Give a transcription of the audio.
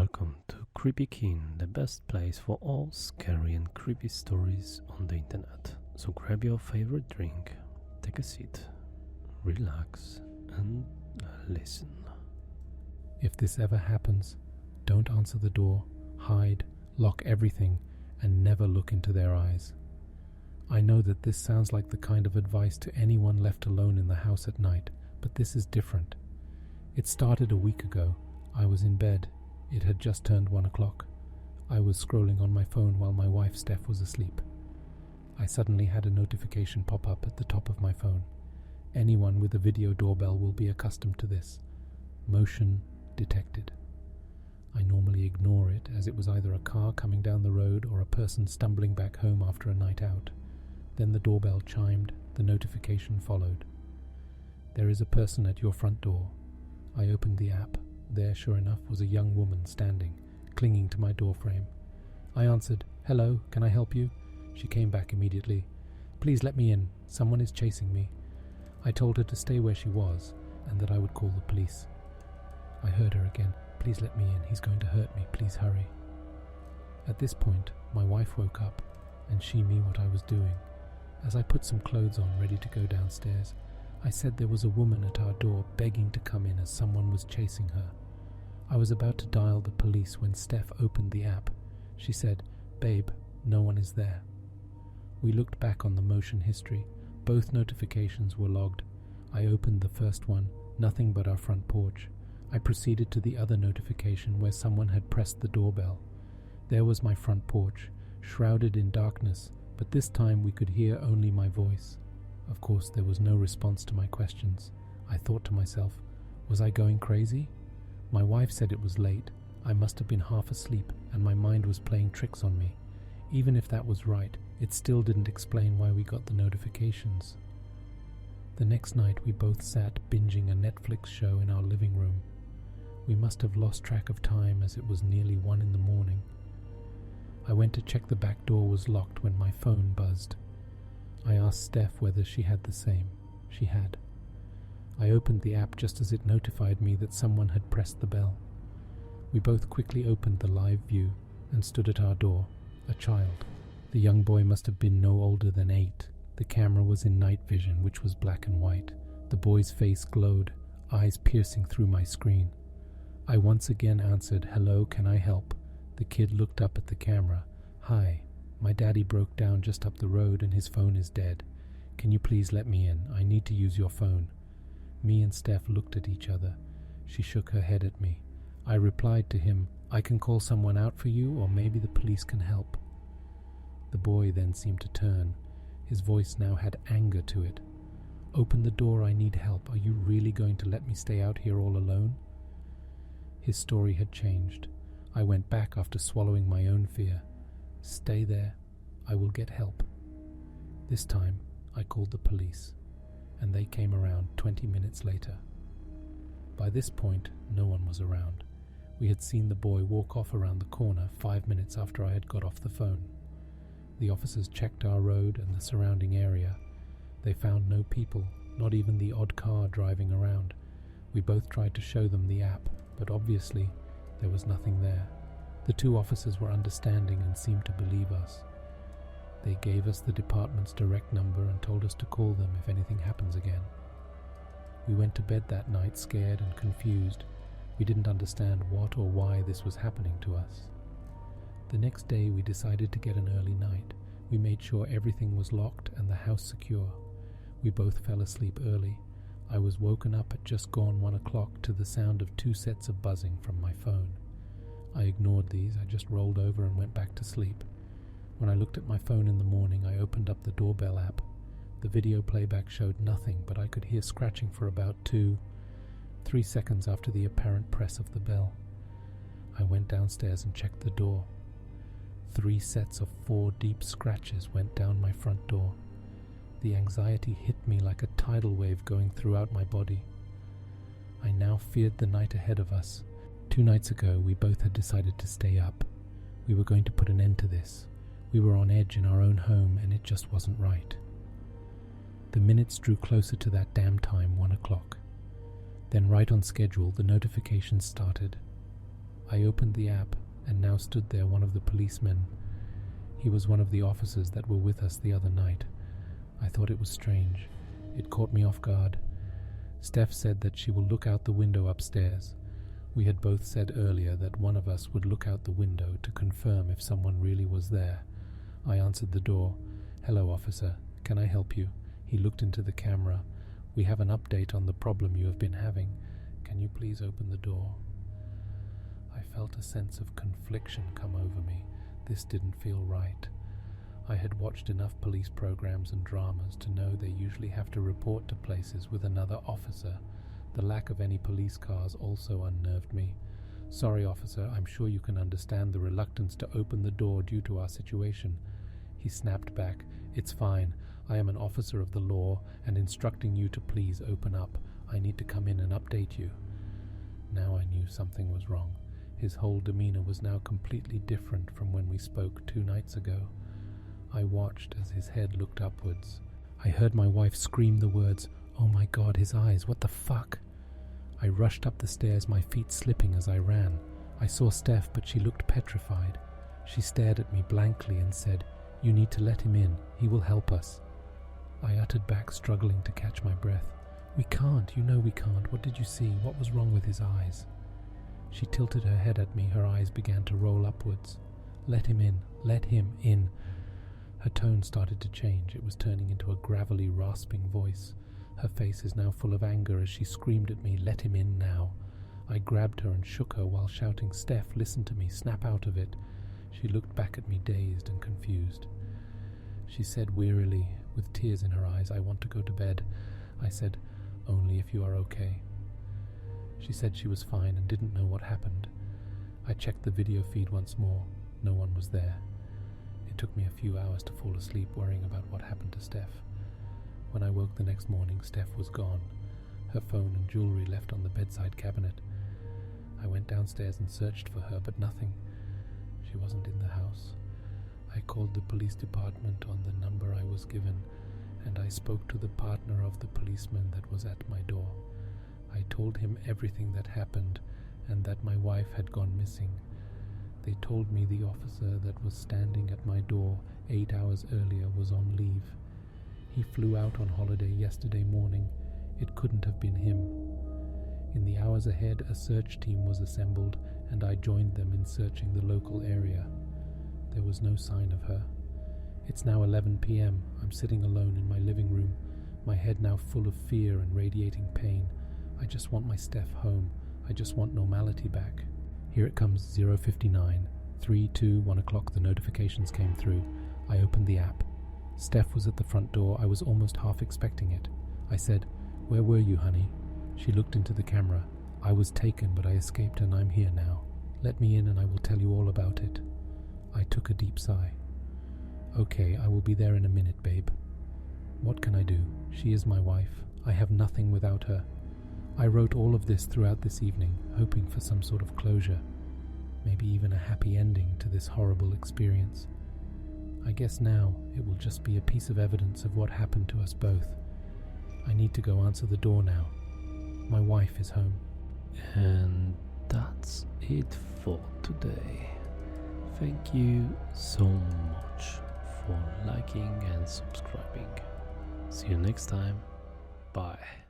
Welcome to Creepy Keen, the best place for all scary and creepy stories on the internet. So grab your favorite drink, take a seat, relax, and listen. If this ever happens, don't answer the door, hide, lock everything, and never look into their eyes. I know that this sounds like the kind of advice to anyone left alone in the house at night, but this is different. It started a week ago. I was in bed. It had just turned 1 o'clock. I was scrolling on my phone while my wife Steph was asleep. I suddenly had a notification pop up at the top of my phone. Anyone with a video doorbell will be accustomed to this. Motion detected. I normally ignore it, as it was either a car coming down the road or a person stumbling back home after a night out. Then the doorbell chimed, the notification followed. There is a person at your front door. I opened the app. There, sure enough, was a young woman standing, clinging to my doorframe. I answered, "Hello, can I help you?" She came back immediately. "Please let me in. Someone is chasing me." I told her to stay where she was and that I would call the police. I heard her again. "Please let me in. He's going to hurt me. Please hurry." At this point, my wife woke up and she knew what I was doing. As I put some clothes on, ready to go downstairs, I said there was a woman at our door begging to come in as someone was chasing her. I was about to dial the police when Steph opened the app. She said, "Babe, no one is there." We looked back on the motion history. Both notifications were logged. I opened the first one, nothing but our front porch. I proceeded to the other notification where someone had pressed the doorbell. There was my front porch, shrouded in darkness, but this time we could hear only my voice. Of course, there was no response to my questions. I thought to myself, was I going crazy? My wife said it was late. I must have been half asleep and my mind was playing tricks on me. Even if that was right, it still didn't explain why we got the notifications. The next night we both sat binging a Netflix show in our living room. We must have lost track of time as it was nearly 1 in the morning. I went to check the back door was locked when my phone buzzed. I asked Steph whether she had the same. She had. I opened the app just as it notified me that someone had pressed the bell. We both quickly opened the live view and stood at our door, a child. The young boy must have been no older than 8. The camera was in night vision, which was black and white. The boy's face glowed, eyes piercing through my screen. I once again answered, "Hello, can I help?" The kid looked up at the camera. "Hi. My daddy broke down just up the road and his phone is dead. Can you please let me in? I need to use your phone." Me and Steph looked at each other. She shook her head at me. I replied to him, "I can call someone out for you, or maybe the police can help." The boy then seemed to turn. His voice now had anger to it. "Open the door, I need help. Are you really going to let me stay out here all alone?" His story had changed. I went back after swallowing my own fear. "Stay there. I will get help." This time, I called the police, and they came around 20 minutes later. By this point, no one was around. We had seen the boy walk off around the corner 5 minutes after I had got off the phone. The officers checked our road and the surrounding area. They found no people, not even the odd car driving around. We both tried to show them the app, but obviously, there was nothing there. The 2 officers were understanding and seemed to believe us. They gave us the department's direct number and told us to call them if anything happens again. We went to bed that night scared and confused. We didn't understand what or why this was happening to us. The next day we decided to get an early night. We made sure everything was locked and the house secure. We both fell asleep early. I was woken up at just gone 1 o'clock to the sound of 2 sets of buzzing from my phone. I ignored these. I just rolled over and went back to sleep. When I looked at my phone in the morning, I opened up the doorbell app. The video playback showed nothing, but I could hear scratching for about 2-3 seconds after the apparent press of the bell. I went downstairs and checked the door. 3 sets of 4 deep scratches went down my front door. The anxiety hit me like a tidal wave going throughout my body. I now feared the night ahead of us. 2 nights ago, we both had decided to stay up. We were going to put an end to this. We were on edge in our own home, and it just wasn't right. The minutes drew closer to that damn time, 1 o'clock. Then right on schedule, the notifications started. I opened the app, and now stood there one of the policemen. He was one of the officers that were with us the other night. I thought it was strange. It caught me off guard. Steph said that she will look out the window upstairs. We had both said earlier that one of us would look out the window to confirm if someone really was there. I answered the door. "Hello, officer. Can I help you?" He looked into the camera. "We have an update on the problem you have been having. Can you please open the door?" I felt a sense of confliction come over me. This didn't feel right. I had watched enough police programs and dramas to know they usually have to report to places with another officer. The lack of any police cars also unnerved me. "Sorry, officer, I'm sure you can understand the reluctance to open the door due to our situation." He snapped back. "It's fine. I am an officer of the law and instructing you to please open up. I need to come in and update you." Now I knew something was wrong. His whole demeanor was now completely different from when we spoke 2 nights ago. I watched as his head looked upwards. I heard my wife scream the words, "Oh my God, his eyes, what the fuck?" I rushed up the stairs, my feet slipping as I ran. I saw Steph, but she looked petrified. She stared at me blankly and said, "You need to let him in. He will help us." I uttered back, struggling to catch my breath. "We can't. You know we can't. What did you see? What was wrong with his eyes?" She tilted her head at me. Her eyes began to roll upwards. "Let him in. Let him in." Her tone started to change. It was turning into a gravelly, rasping voice. Her face is now full of anger as she screamed at me, "Let him in now." I grabbed her and shook her while shouting, "Steph, listen to me. Snap out of it." She looked back at me, dazed and confused. She said wearily, with tears in her eyes, "I want to go to bed." I said, "Only if you are okay." She said she was fine and didn't know what happened. I checked the video feed once more. No one was there. It took me a few hours to fall asleep worrying about what happened to Steph. When I woke the next morning, Steph was gone. Her phone and jewelry left on the bedside cabinet. I went downstairs and searched for her, but nothing. She wasn't in the house. I called the police department on the number I was given, and I spoke to the partner of the policeman that was at my door. I told him everything that happened and that my wife had gone missing. They told me the officer that was standing at my door 8 hours earlier was on leave. He flew out on holiday yesterday morning. It couldn't have been him. In the hours ahead, a search team was assembled, and I joined them in searching the local area. There was no sign of her. It's now 11 p.m. I'm sitting alone in my living room, my head now full of fear and radiating pain. I just want my Steph home. I just want normality back. Here it comes, 0:59. 3, 2, 1 o'clock, the notifications came through. I opened the app. Steph was at the front door. I was almost half expecting it. I said, "Where were you, honey?" She looked into the camera. "I was taken, but I escaped and I'm here now. Let me in and I will tell you all about it." I took a deep sigh. "Okay, I will be there in a minute, babe." What can I do? She is my wife. I have nothing without her. I wrote all of this throughout this evening, hoping for some sort of closure, maybe even a happy ending to this horrible experience. I guess now it will just be a piece of evidence of what happened to us both. I need to go answer the door now. My wife is home. And that's it for today. Thank you so much for liking and subscribing. See you next time. Bye.